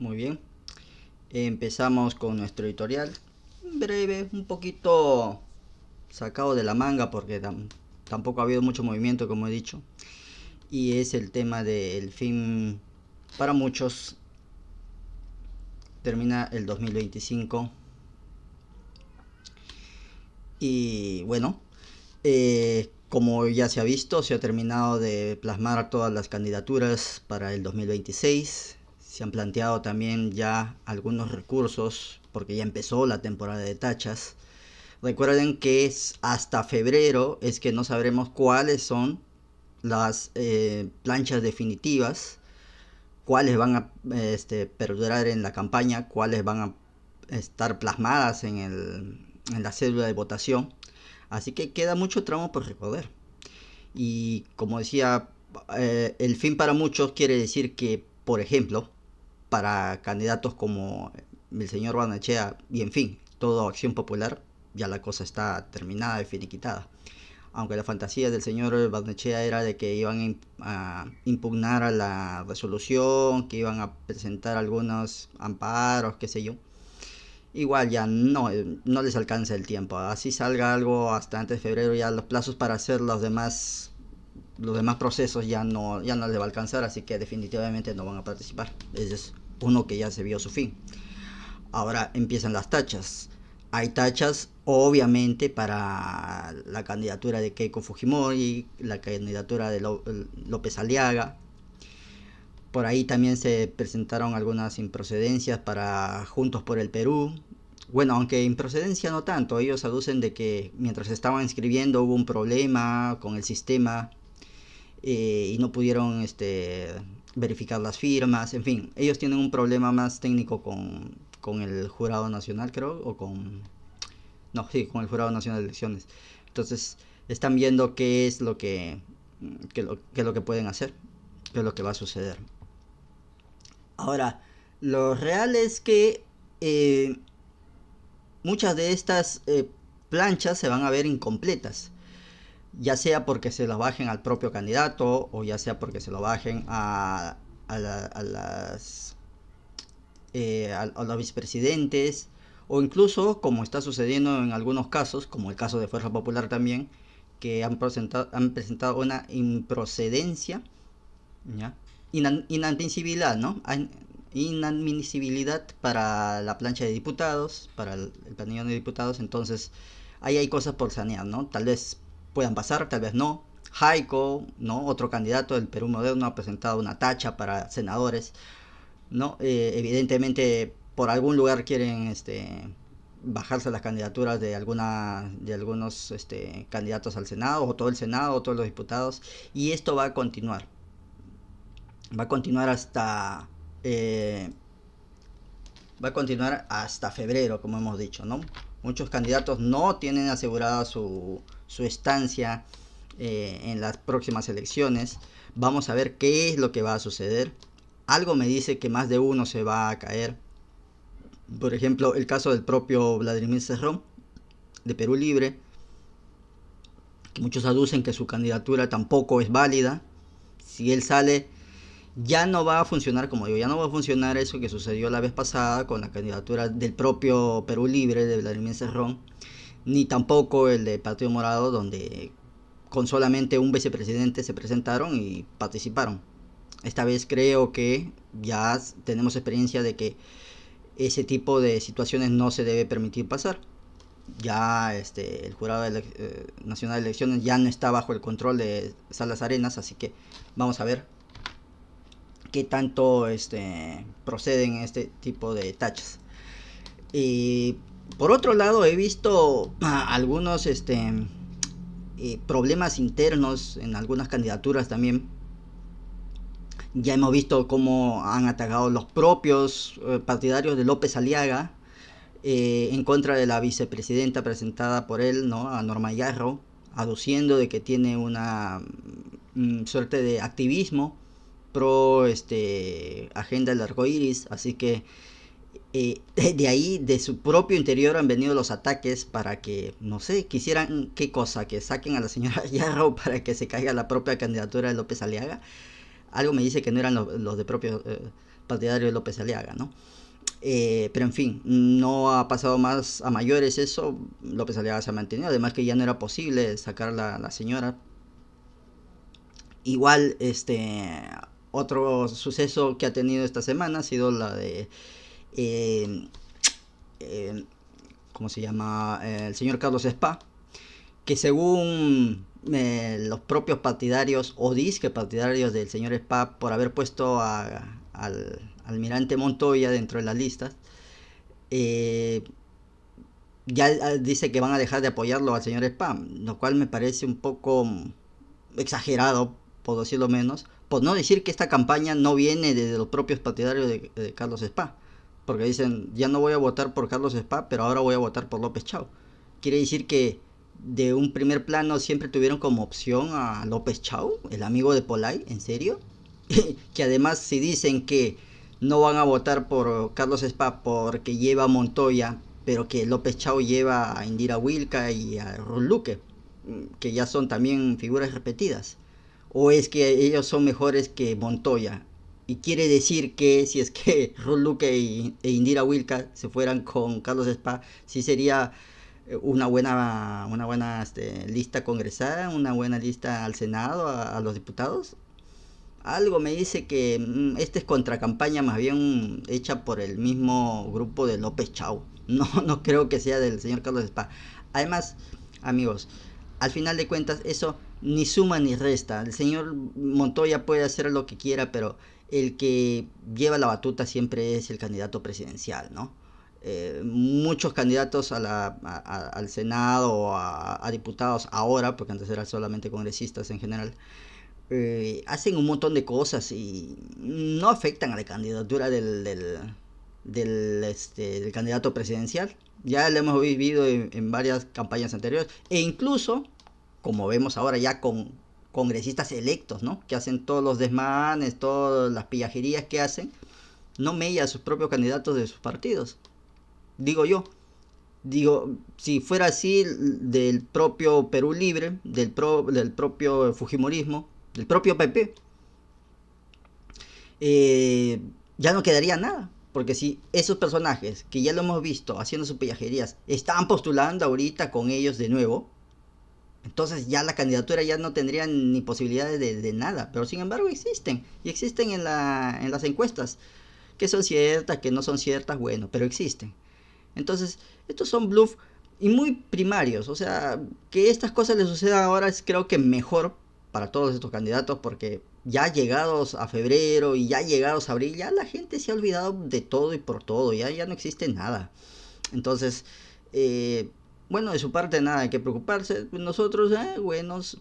Muy bien, empezamos con nuestro editorial. Breve, un poquito sacado de la manga porque tampoco ha habido mucho movimiento, como he dicho. Y es el tema del fin para muchos termina el 2025. Y bueno, como ya se ha visto, se ha terminado de plasmar todas las candidaturas para el 2026. Se han planteado también ya algunos recursos porque ya empezó la temporada de tachas. Recuerden que es hasta febrero es que no sabremos cuáles son las planchas definitivas, cuáles van a perdurar en la campaña, cuáles van a estar plasmadas en la cédula de votación. Así que queda mucho tramo por recorrer. Y como decía, el fin para muchos quiere decir que, por ejemplo, para candidatos como el señor Barnechea y en fin, toda Acción Popular, ya la cosa está terminada y finiquitada. Aunque la fantasía del señor Barnechea era de que iban a impugnar a la resolución, que iban a presentar algunos amparos, qué sé yo. Igual ya no les alcanza el tiempo. Así salga algo hasta antes de febrero, ya los plazos para hacer los demás procesos ya no les va a alcanzar, así que definitivamente no van a participar. Ese es uno que ya se vio su fin. Ahora empiezan las tachas. Hay tachas obviamente para la candidatura de Keiko Fujimori, la candidatura de López Aliaga. Por ahí también se presentaron algunas improcedencias para Juntos por el Perú. Bueno, aunque improcedencia no tanto, ellos aducen de que mientras estaban inscribiendo hubo un problema con el sistema y no pudieron verificar las firmas. En fin, ellos tienen un problema más técnico con el Jurado Nacional, creo, o con... No, sí, con el Jurado Nacional de Elecciones. Entonces, están viendo qué es lo que pueden hacer, qué es lo que va a suceder. Ahora, lo real es que muchas de estas planchas se van a ver incompletas, ya sea porque se lo bajen al propio candidato o ya sea porque se lo bajen a los vicepresidentes, o incluso como está sucediendo en algunos casos, como el caso de Fuerza Popular también, que han presentado una improcedencia, ¿ya? Inadmisibilidad, ¿no? Inadmisibilidad para la plancha de diputados, para el planillón de diputados. Entonces ahí hay cosas por sanear, ¿no? Tal vez puedan pasar, tal vez no. Jaico, ¿no? Otro candidato del Perú Moderno ha presentado una tacha para senadores, ¿no? Evidentemente por algún lugar quieren bajarse las candidaturas de algunos candidatos al Senado, o todo el Senado, o todos los diputados, y esto va a continuar eh, hasta febrero, como hemos dicho, ¿no? Muchos candidatos no tienen asegurada su estancia en las próximas elecciones. Vamos a ver qué es lo que va a suceder. Algo me dice que más de uno se va a caer. Por ejemplo, el caso del propio Vladimir Cerrón, de Perú Libre, que muchos aducen que su candidatura tampoco es válida. Si él sale, ya no va a funcionar, como digo, ya no va a funcionar eso que sucedió la vez pasada con la candidatura del propio Perú Libre de Vladimir Cerrón, ni tampoco el de Partido Morado, donde con solamente un vicepresidente se presentaron y participaron. Esta vez creo que ya tenemos experiencia de que ese tipo de situaciones no se debe permitir pasar. Ya el Jurado Nacional de Elecciones ya no está bajo el control de Salas Arenas, así que vamos a ver qué tanto proceden este tipo de tachas. Y por otro lado he visto algunos problemas internos en algunas candidaturas también. Ya hemos visto cómo han atacado los propios partidarios de López Aliaga en contra de la vicepresidenta presentada por él, ¿no? A Norma Yarro, aduciendo de que tiene una suerte de activismo pro agenda del arco iris. Así que de ahí, de su propio interior, han venido los ataques para que, no sé, quisieran qué cosa, que saquen a la señora Yarro para que se caiga la propia candidatura de López Aliaga. Algo me dice que no eran los de propio partidario de López Aliaga, ¿no? Pero en fin, no ha pasado más a mayores eso. López Aliaga se ha mantenido, además que ya no era posible sacar la señora. Igual, otro suceso que ha tenido esta semana ha sido la de, eh, eh, ¿cómo se llama? El señor Carlos Spa, que según los propios partidarios o disque partidarios del señor Spa, por haber puesto al almirante Montoya dentro de las listas, eh, ya dice que van a dejar de apoyarlo al señor Spa, lo cual me parece un poco exagerado, por decirlo menos, por no decir que esta campaña no viene de los propios partidarios de Carlos Spa, porque dicen, ya no voy a votar por Carlos Spa, pero ahora voy a votar por López Chau. Quiere decir que de un primer plano siempre tuvieron como opción a López Chau, el amigo de Polay, ¿en serio? Que además si dicen que no van a votar por Carlos Spa porque lleva a Montoya, pero que López Chau lleva a Indira Wilca y a Ruth Luque, que ya son también figuras repetidas, o es que ellos son mejores que Montoya, y quiere decir que si es que Ruth Luque e Indira Wilca se fueran con Carlos Spa, sí sería una buena lista congresal, una buena lista al Senado, a los diputados. Algo me dice que esta es contracampaña más bien hecha por el mismo grupo de López Chau. No creo que sea del señor Carlos Spa. Además, amigos, al final de cuentas eso ni suma ni resta. El señor Montoya puede hacer lo que quiera, pero el que lleva la batuta siempre es el candidato presidencial, ¿no? Muchos candidatos al Senado o a diputados ahora, porque antes eran solamente congresistas en general, hacen un montón de cosas y no afectan a la candidatura del candidato presidencial. Ya lo hemos vivido en varias campañas anteriores, e incluso, como vemos ahora ya con congresistas electos, ¿no? Que hacen todos los desmanes, todas las pillajerías que hacen, no mella a sus propios candidatos de sus partidos. Digo yo, si fuera así del propio Perú Libre, del propio Fujimorismo, del propio PP, ya no quedaría nada. Porque si esos personajes, que ya lo hemos visto haciendo sus pillajerías, están postulando ahorita con ellos de nuevo, entonces ya la candidatura ya no tendría ni posibilidades de nada. Pero sin embargo existen. Y existen en las encuestas. Que son ciertas, que no son ciertas, bueno, pero existen. Entonces, estos son bluff y muy primarios. O sea, que estas cosas les sucedan ahora es creo que mejor para todos estos candidatos, porque ya llegados a febrero y ya llegados a abril, ya la gente se ha olvidado de todo y por todo, ya no existe nada. Entonces, bueno, de su parte nada hay que preocuparse. Nosotros, buenos,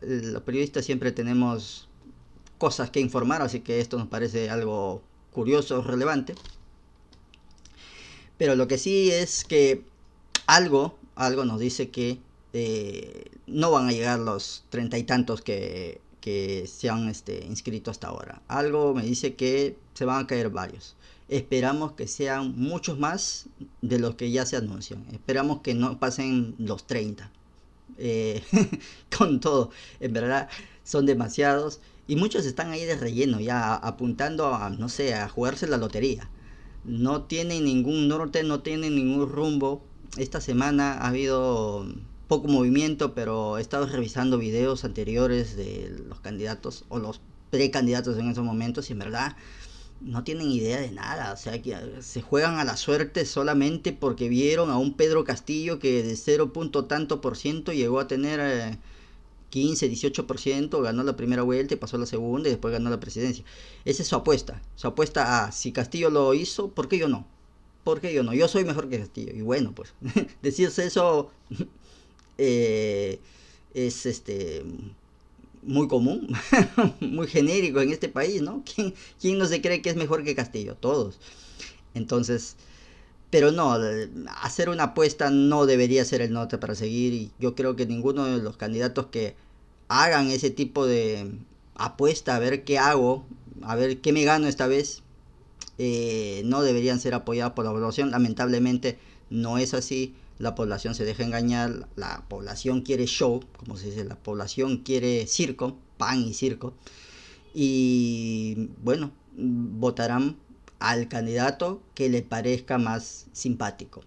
los periodistas siempre tenemos cosas que informar, así que esto nos parece algo curioso, relevante. Pero lo que sí es que algo nos dice que no van a llegar los 30 y tantos que se han inscrito hasta ahora. Algo me dice que se van a caer varios. Esperamos que sean muchos más de los que ya se anuncian. Esperamos que no pasen los 30. Con todo, en verdad son demasiados. Y muchos están ahí de relleno, ya apuntando a, no sé, a jugarse la lotería. No tienen ningún norte, no tienen ningún rumbo. Esta semana ha habido poco movimiento, pero he estado revisando videos anteriores de los candidatos o los precandidatos en esos momentos y en verdad no tienen idea de nada. O sea, que se juegan a la suerte solamente porque vieron a un Pedro Castillo que de 0. Tanto por ciento llegó a tener 15, 18%, ganó la primera vuelta y pasó a la segunda y después ganó la presidencia. Esa es su apuesta. Su apuesta a si Castillo lo hizo, ¿por qué yo no? ¿Por qué yo no? Yo soy mejor que Castillo. Y bueno, pues decirse eso es muy común, muy genérico en este país, ¿no? ¿Quién no se cree que es mejor que Castillo? Todos. Entonces, pero no, hacer una apuesta no debería ser el norte para seguir, y yo creo que ninguno de los candidatos que hagan ese tipo de apuesta a ver qué hago, a ver qué me gano esta vez, no deberían ser apoyados por la población. Lamentablemente no es así. La población se deja engañar, la población quiere show, como se dice, la población quiere circo, pan y circo, y bueno, votarán al candidato que le parezca más simpático.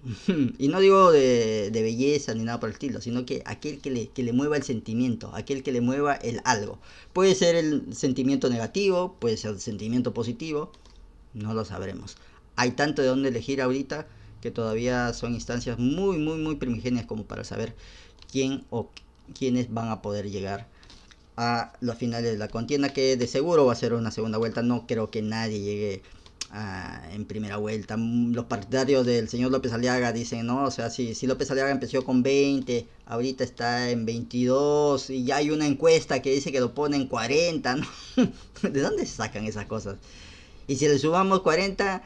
Y no digo de belleza ni nada por el estilo, sino que aquel que le mueva el sentimiento, aquel que le mueva el algo. Puede ser el sentimiento negativo, puede ser el sentimiento positivo, no lo sabremos. Hay tanto de dónde elegir ahorita que todavía son instancias muy, muy, muy primigenias como para saber quién o quiénes van a poder llegar a los finales de la contienda, que de seguro va a ser una segunda vuelta. No creo que nadie llegue en primera vuelta. Los partidarios del señor López Aliaga dicen, no, o sea, si López Aliaga empezó con 20, ahorita está en 22 y ya hay una encuesta que dice que lo pone en 40, ¿no? ¿De dónde se sacan esas cosas? Y si le sumamos 40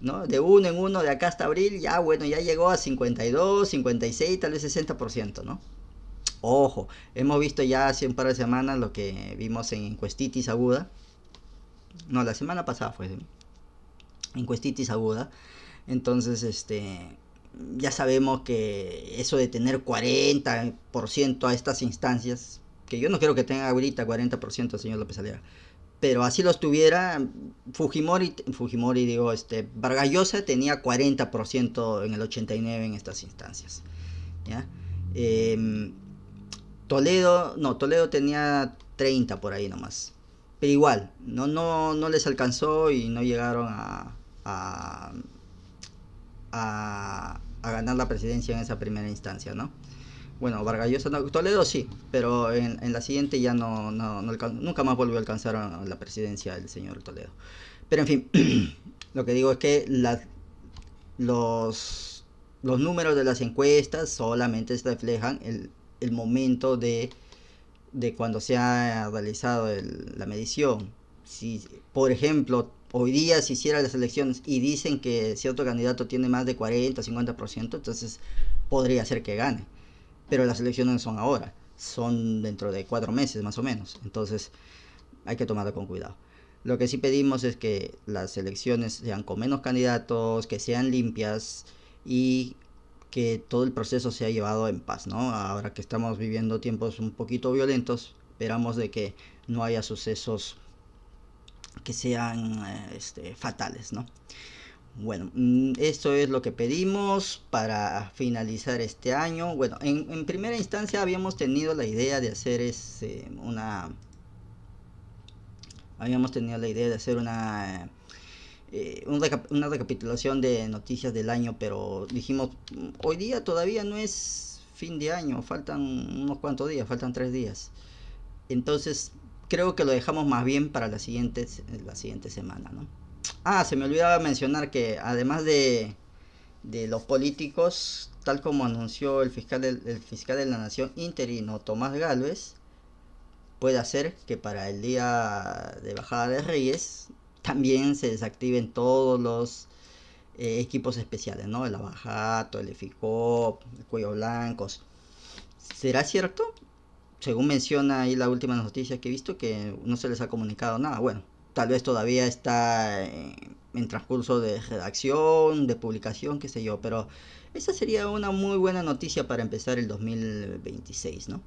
¿no? de uno en uno de acá hasta abril, ya bueno, ya llegó a 52, 56, tal vez 60%, ¿no? Ojo, hemos visto ya hace un par de semanas lo que vimos en encuestitis aguda. No, la semana pasada fue encuestitis aguda. Entonces, ya sabemos que eso de tener 40% a estas instancias, que yo no creo que tenga ahorita 40% el señor López Aliaga, pero así los tuviera, Fujimori digo, Vargas Llosa tenía 40% en el 89 en estas instancias, ¿ya? Em, Toledo tenía 30 por ahí nomás. Pero igual, no les alcanzó y no llegaron a, a ganar la presidencia en esa primera instancia, ¿no? Bueno, Vargas Llosa no, Toledo sí, pero en la siguiente ya nunca más volvió a alcanzar la presidencia el señor Toledo. Pero en fin, lo que digo es que los números de las encuestas solamente reflejan el momento de cuando se ha realizado la medición. Si, por ejemplo, hoy día se hicieran las elecciones y dicen que cierto candidato tiene más de 40 o 50%, entonces podría ser que gane. Pero las elecciones no son ahora, son dentro de 4 meses más o menos. Entonces hay que tomarlo con cuidado. Lo que sí pedimos es que las elecciones sean con menos candidatos, que sean limpias y que todo el proceso sea llevado en paz, ¿no? Ahora que estamos viviendo tiempos un poquito violentos, esperamos de que no haya sucesos que sean fatales, ¿no? Bueno, esto es lo que pedimos para finalizar este año. Bueno, en primera instancia habíamos tenido la idea de hacer una recapitulación de noticias del año, pero dijimos, hoy día todavía no es fin de año, faltan unos cuantos días, faltan 3 días. Entonces, creo que lo dejamos más bien para la siguiente semana, ¿no? Ah, se me olvidaba mencionar que además de los políticos, tal como anunció el fiscal de la Nación interino Tomás Gálvez, puede hacer que para el día de bajada de Reyes también se desactiven todos los equipos especiales, ¿no? El Abajato, el EFICOP, el Cuello Blancos. ¿Será cierto? Según menciona ahí la última noticia que he visto, que no se les ha comunicado nada. Bueno, tal vez todavía está en transcurso de redacción, de publicación, qué sé yo, pero esa sería una muy buena noticia para empezar el 2026, ¿no?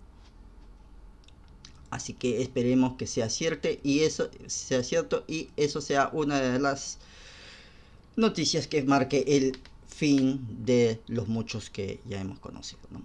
Así que esperemos que sea cierto y eso sea una de las noticias que marque el fin de los muchos que ya hemos conocido, ¿no?